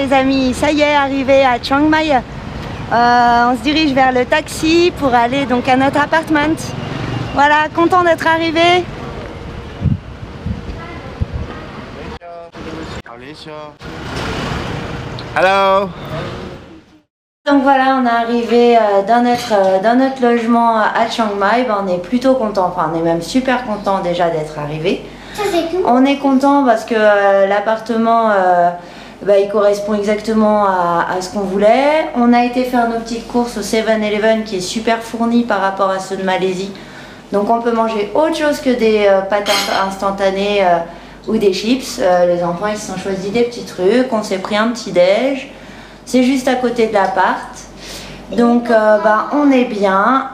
les amis, ça y est, arrivé à Chiang Mai. On se dirige vers le taxi pour aller donc à notre appartement. Voilà, content d'être arrivé. Hello. Donc voilà, on est arrivé dans notre logement à Chiang Mai. On est plutôt content, enfin on est même super content déjà d'être arrivé. On est content parce que l'appartement il correspond exactement à ce qu'on voulait. On a été faire nos petites courses au 7-Eleven qui est super fourni par rapport à ceux de Malaisie. Donc on peut manger autre chose que des pâtes instantanées ou des chips. Les enfants ils se sont choisis des petits trucs, on s'est pris un petit déj. C'est juste à côté de l'appart. Donc on est bien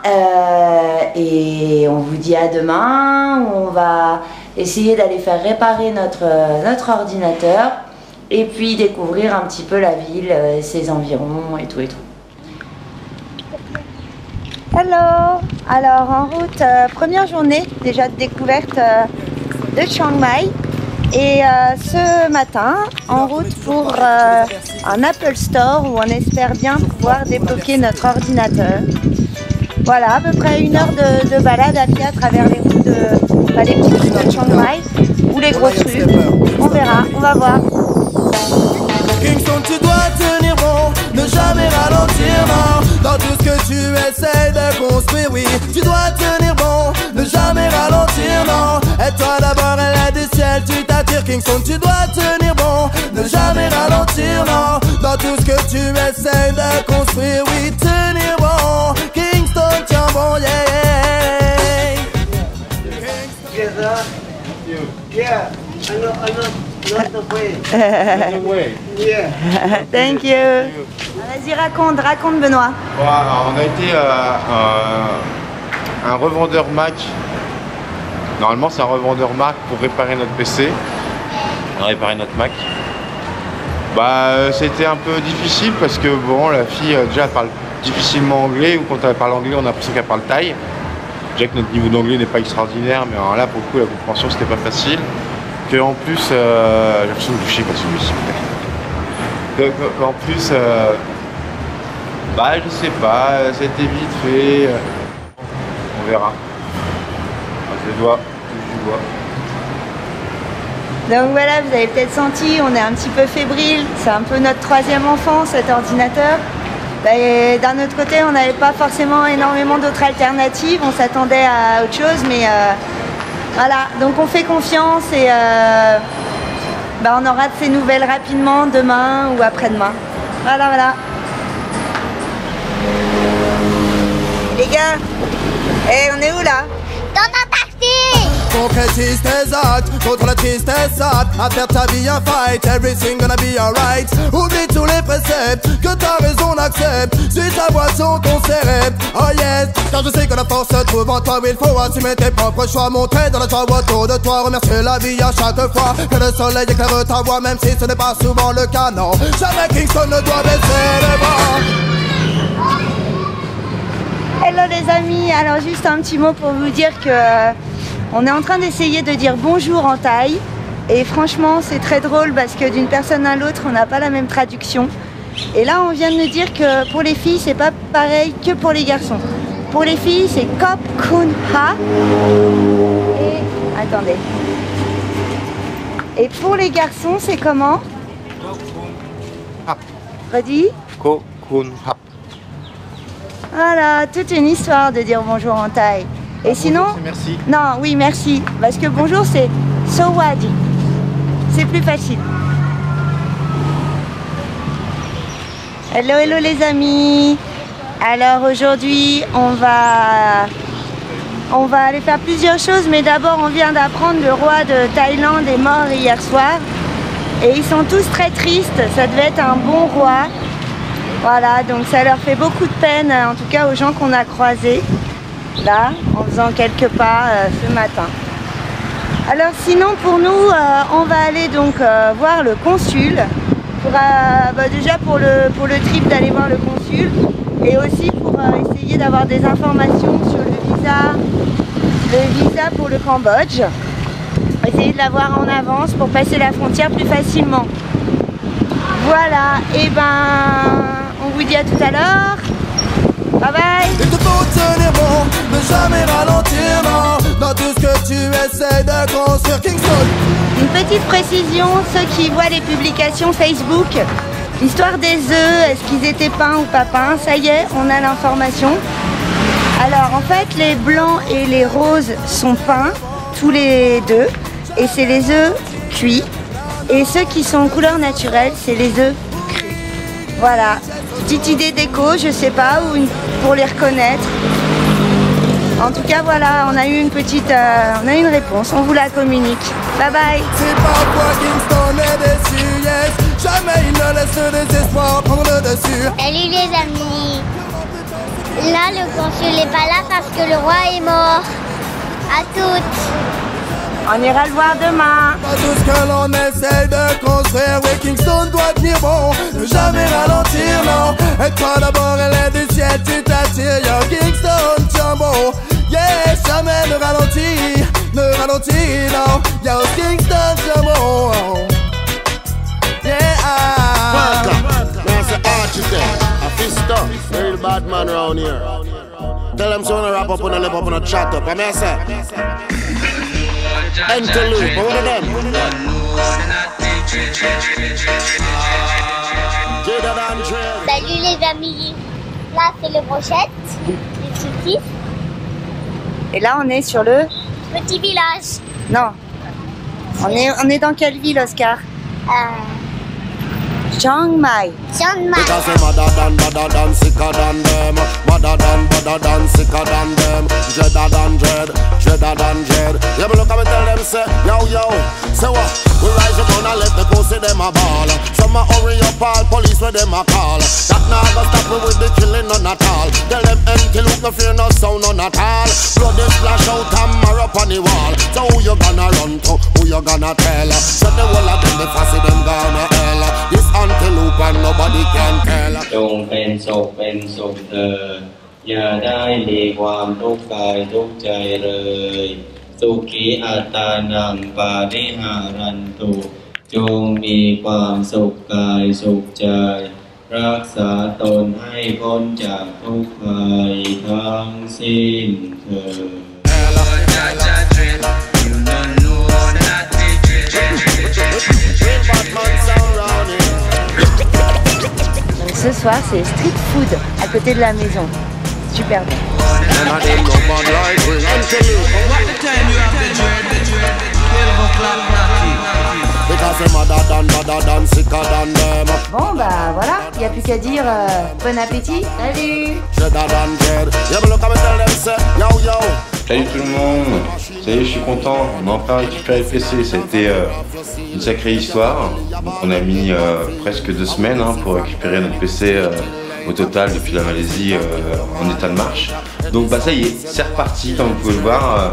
et on vous dit à demain où on va essayer d'aller faire réparer notre ordinateur et puis découvrir un petit peu la ville, ses environs et tout et tout. Hello! Alors en route, première journée déjà de découverte de Chiang Mai. Et ce matin, en route pour un Apple Store où on espère bien pouvoir débloquer notre ordinateur. Voilà, à peu près 1 heure de balade à pied à travers les routes les petites rues de Chiang Mai ou les grosses rues. On verra, on va voir. Kingston, tu dois tenir bon, ne jamais ralentir, non. Dans tout ce que tu essayes de construire, oui, tu dois tenir bon, ne jamais ralentir, non. Et toi d'abord, elle est du ciel, tu t'attires. Kingston, tu dois tenir bon, ne jamais ralentir, non. Dans tout ce que tu essayes de construire, oui, tenir bon. Kingston, tiens bon, yeah, yeah. Yeah, I know. Not the way. Yeah. Thank you. Vas-y, raconte Benoît. Bon, alors, on a été un revendeur Mac. Normalement, c'est un revendeur Mac pour réparer notre PC. On a réparé notre Mac. C'était un peu difficile parce que bon, la fille déjà elle parle difficilement anglais, ou quand elle parle anglais, on a l'impression qu'elle parle thaï. Déjà que notre niveau d'anglais n'est pas extraordinaire, mais alors là, pour le coup, la compréhension c'était pas facile. Que en plus, j'ai l'impression de boucher quand je suis en plus, je sais pas, c'était vite fait. On verra. Je le dois, je le vois. Donc voilà, vous avez peut-être senti, on est un petit peu fébrile. C'est un peu notre 3e enfant, cet ordinateur. D'un autre côté, on n'avait pas forcément énormément d'autres alternatives. On s'attendait à autre chose, mais voilà. Donc on fait confiance et on aura de ces nouvelles rapidement demain ou après-demain. Voilà. Les gars, on est où là? Dans ta partie! Concrétise tes actes contre la tristesse apte à faire ta vie un fight. Everything gonna be alright. Oublie tous les préceptes que ta raison n'accepte. Suis ta boisson, ton cérèbre. Oh yes, car je sais que la force se trouve en toi. Il faut assumer tes propres choix. Montrer dans la joie autour de toi. Remercier la vie à chaque fois que le soleil éclaire ta voix. Même si ce n'est pas souvent le cas, non. Jamais Kingston ne doit baisser les bras. Hello les amis, alors juste un petit mot pour vous dire que on est en train d'essayer de dire bonjour en thaï et franchement c'est très drôle parce que d'une personne à l'autre on n'a pas la même traduction. Et là on vient de nous dire que pour les filles c'est pas pareil que pour les garçons. Pour les filles c'est Kop Kun Ha et attendez. Et pour les garçons c'est comment? Redis. Ko Kun Hap. Voilà, toute une histoire de dire bonjour en thaï. Et sinon, bonjour, merci. Non, oui, merci. Parce que bonjour, c'est Sawadi. C'est plus facile. Hello les amis. Alors aujourd'hui, on va aller faire plusieurs choses. Mais d'abord, on vient d'apprendre le roi de Thaïlande est mort hier soir. Et ils sont tous très tristes. Ça devait être un bon roi. Voilà, donc ça leur fait beaucoup de peine, en tout cas aux gens qu'on a croisés, là, en faisant quelques pas ce matin. Alors sinon pour nous, on va aller donc voir le consul, déjà pour le trip d'aller voir le consul, et aussi pour essayer d'avoir des informations sur le visa pour le Cambodge. Essayer de l'avoir en avance pour passer la frontière plus facilement. Voilà, et ben on vous dit à tout à l'heure. Bye bye. Il te faut tenir bon, ne jamais ralentir, non, dans tout ce que tu essaies de construire, Kingston. Une petite précision, ceux qui voient les publications Facebook, l'histoire des œufs, est-ce qu'ils étaient peints ou pas peints, ça y est, on a l'information. Alors en fait, les blancs et les roses sont peints, tous les deux, et c'est les œufs cuits. Et ceux qui sont en couleur naturelle, c'est les œufs crus. Voilà, petite idée déco, je sais pas, ou pour les reconnaître. En tout cas, voilà, on a eu une petite, on a eu une réponse, on vous la communique. Bye bye. C'est parfois Kingston est déçu, yes. Jamais il ne laisse le désespoir prendre le dessus. Salut les amis. Là, le consul n'est pas là parce que le roi est mort. À toutes. On ira le voir demain. Tout ce que l'on essaie de construire, oui, Kingston doit tenir bon, ne jamais ralentir, non. Et toi d'abord, elle est du ciel, tu t'attires, yo, Kingston, tiens bon. Yeah, jamais ne ralentis, non. Yo, Kingston, tiens bon. Yeah. That's the architect, a fister, real bad man around here. Tell them so when I wrap up on a lip up on a chat up. I mean, I say, Interlude, one of them. Salut les amis. Là, c'est le brochette, les soucis. Et là, on est sur le... Petit village. Non. On est dans quelle ville, Oscar? Chiang Mai. Chiang Mai. Because I'm madder than sicker than them. Madder than sicker than them. Dreader than dread. Yeah, but look at me tell them say, yo, say what? We rise up and let the pussy them a ball. Some a hurry up all police where them a call. That now go stop me with the killing none at all. Tell them empty look no fear no sound none at all. Blood is splash out and mark up on the wall. So who you gonna run to? Who you gonna tell? So the whole of them the fussy them gonna hell. This antelope and nobody can tell. จงเป็นสุขเถิดอย่าได้มีความทุกข์กายทุกข์ใจเลยสุขีอัตตานังปาริหารันตุจงมีความสุขกายสุขใจรักษาตนให้พ้นจากทุกข์ภัยทั้งสิ้นเถิด Donc ce soir, c'est street food à côté de la maison. Super bon. Bon bah voilà, il n'y a plus qu'à dire bon appétit. Salut. Salut tout le monde, ça y est, je suis content, on a enfin récupéré le PC, ça a été une sacrée histoire. Donc on a mis presque 2 semaines pour récupérer notre PC au total depuis la Malaisie en état de marche. Donc bah ça y est, c'est reparti comme vous pouvez le voir,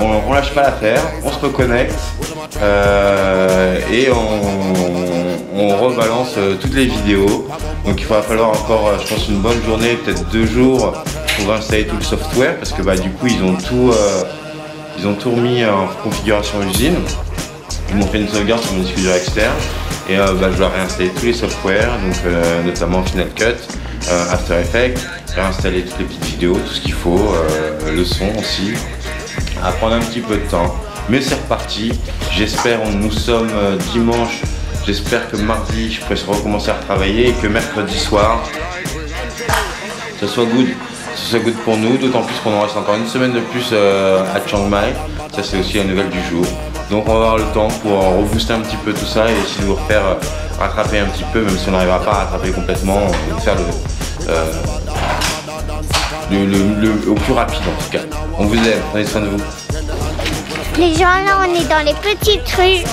on lâche pas l'affaire, on se reconnecte et on rebalance toutes les vidéos. Donc il va falloir encore, je pense, une bonne journée, peut-être 2 jours pour installer tout le software parce que bah du coup ils ont tout remis en configuration usine. Ils m'ont fait une sauvegarde sur mon disque dur externe et bah, je dois réinstaller tous les softwares, donc notamment Final Cut, After Effects, réinstaller toutes les petites vidéos, tout ce qu'il faut, le son aussi. Ça va prendre un petit peu de temps, mais c'est reparti. J'espère, nous sommes dimanche, j'espère que mardi je pourrai recommencer à retravailler et que mercredi soir ce soit good pour nous, d'autant plus qu'on en reste encore une semaine de plus à Chiang Mai. Ça c'est aussi la nouvelle du jour. Donc on va avoir le temps pour rebooster un petit peu tout ça et essayer de vous refaire rattraper un petit peu, même si on n'arrivera pas à rattraper complètement, on va faire au plus rapide en tout cas. On vous aime, prenez soin de vous. Les gens là, on est dans les petites rues.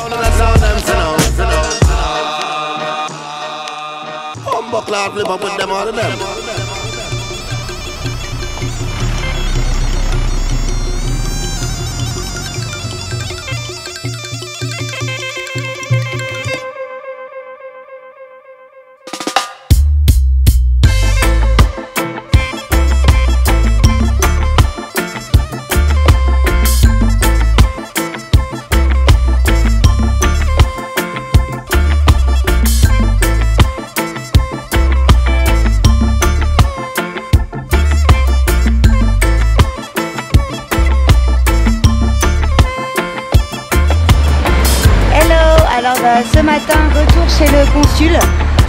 consul.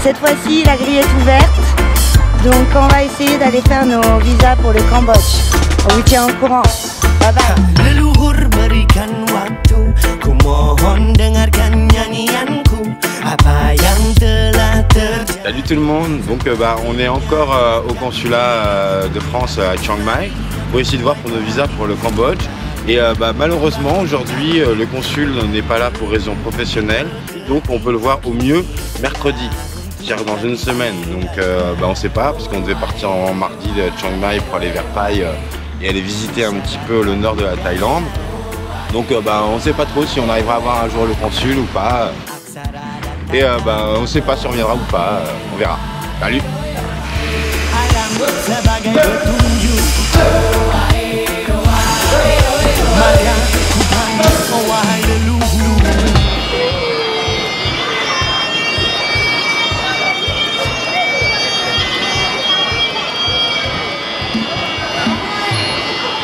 Cette fois-ci, la grille est ouverte. Donc on va essayer d'aller faire nos visas pour le Cambodge. On vous tient au courant. Bye bye. Leluhur berikan waktu, ku mohon dengarkan nyanyianku, apa yang telah terjadi. Salut tout le monde, donc on est encore au consulat de France à Chiang Mai pour essayer de voir pour nos visas pour le Cambodge. Et malheureusement aujourd'hui le consul n'est pas là pour raison professionnelle, donc on peut le voir au mieux mercredi, c'est-à-dire dans une semaine. Donc on ne sait pas, parce qu'on devait partir en mardi de Chiang Mai pour aller vers Pai et aller visiter un petit peu le nord de la Thaïlande. Donc on ne sait pas trop si on arrivera à voir un jour le consul ou pas. Et on ne sait pas si on reviendra ou pas, on verra. Salut.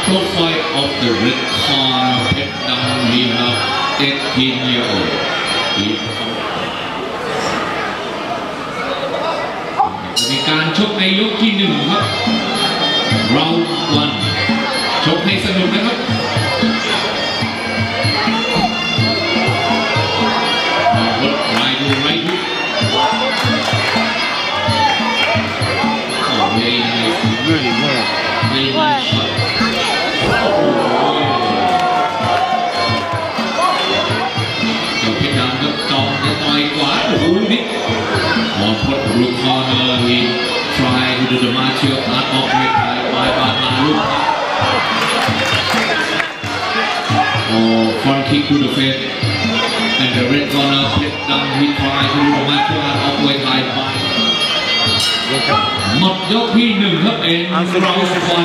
Profile of the red corner, Pet Dam Lina, 18-year-old. ในการชกในยกที่1ครับ Round 1 ชกให้สนุกนะครับรถรายดูไรทุกvery nice very nice shot เจ้าเพชรดำครับจองจะต่อยขวาโอ้โหนี่on put blue corner, he tried to do the martial art of Muay Thai by Bataluk. Oh, front kick to the face. And the red corner, Pet Dam, he tried to do the martial art of Muay Thai by. หมดยกที่1ครับเอ็นเราบอล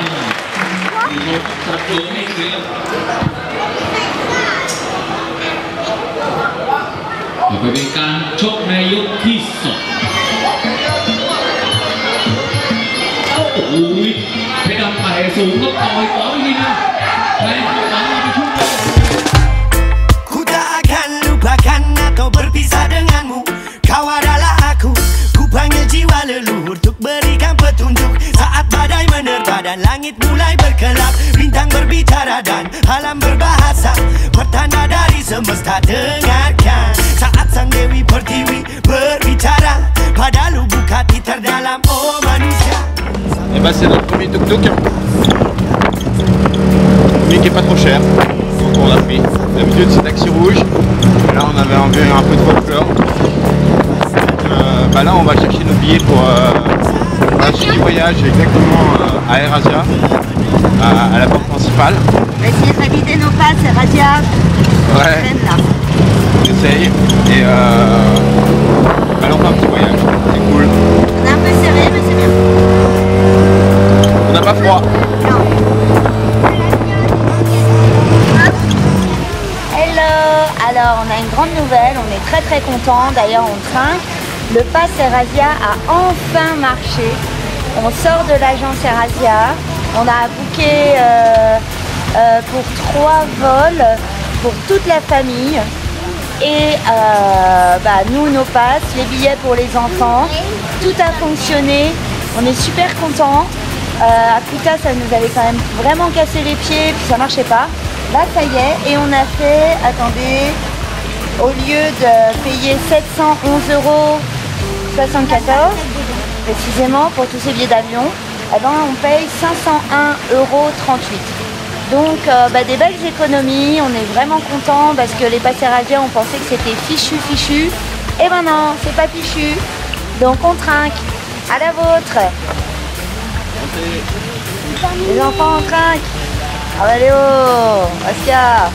มีคนจับตัวให้เสียต่อไปเป็นการชกในยกที่2โอ้ยเพชรดำไต่สูงก็ต่อยขวาไปนี่นะแทงขวามาไปชุด Ku tak akan lupakan atau berpisah denganmu. Kau adalah aku. Ku panggil jiwa leluhur untuk berikan petunjuk. Saat badai menerpa dan langit mulai berkelap, bintang berbicara dan alam berbahasa, pertanda dari semesta dengarkan. Saat sang Dewi Pertiwi berbicara pada lubuk hati terdalam, oh manusia. Et c'est notre premier tuk-tuk. Lui qui est pas trop cher. Donc on a pris. D'habitude c'est taxi rouge. Là on avait envie un peu de folklore. Là on va chercher nos billets pour un petit voyage exactement à Air Asia, à la porte principale. On va essayer de valider nos passes, Radia. Ouais. J'essaye. Et là on fait un petit voyage. C'est cool. On est un peu serré mais c'est bien. On n'a pas froid. Non. Hello. Alors on a une grande nouvelle, on est très contents. D'ailleurs on trinque. Le pass Air-Asia a enfin marché. On sort de l'agence Air-Asia. On a booké pour 3 vols pour toute la famille. Et nous, nos passes, les billets pour les enfants, tout a fonctionné. On est super contents. À Kuta, ça nous avait quand même vraiment cassé les pieds, puis ça marchait pas. Là, ça y est. Et on a fait, attendez, au lieu de payer 711,74 € précisément pour tous ces billets d'avion, on paye 501,38 €. Donc des belles économies, on est vraiment contents parce que les passes Air-Asia, on pensait que c'était fichu. Et ben non, c'est pas fichu. Donc on trinque. À la vôtre. Les enfants, on trinque. Allez oh, Askia.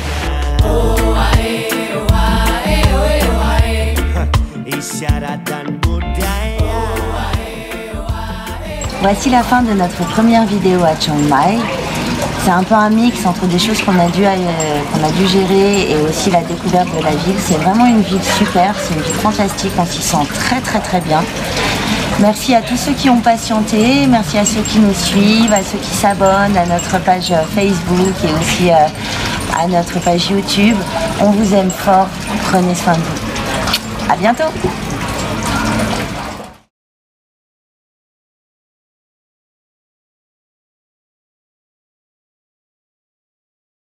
Voici la fin de notre première vidéo à Chiang Mai. C'est un peu un mix entre des choses qu'on a dû gérer et aussi la découverte de la ville. C'est vraiment une ville super, c'est une ville fantastique, on s'y sent très bien. Merci à tous ceux qui ont patienté, merci à ceux qui nous suivent, à ceux qui s'abonnent à notre page Facebook et aussi à notre page YouTube. On vous aime fort, prenez soin de vous. À bientôt.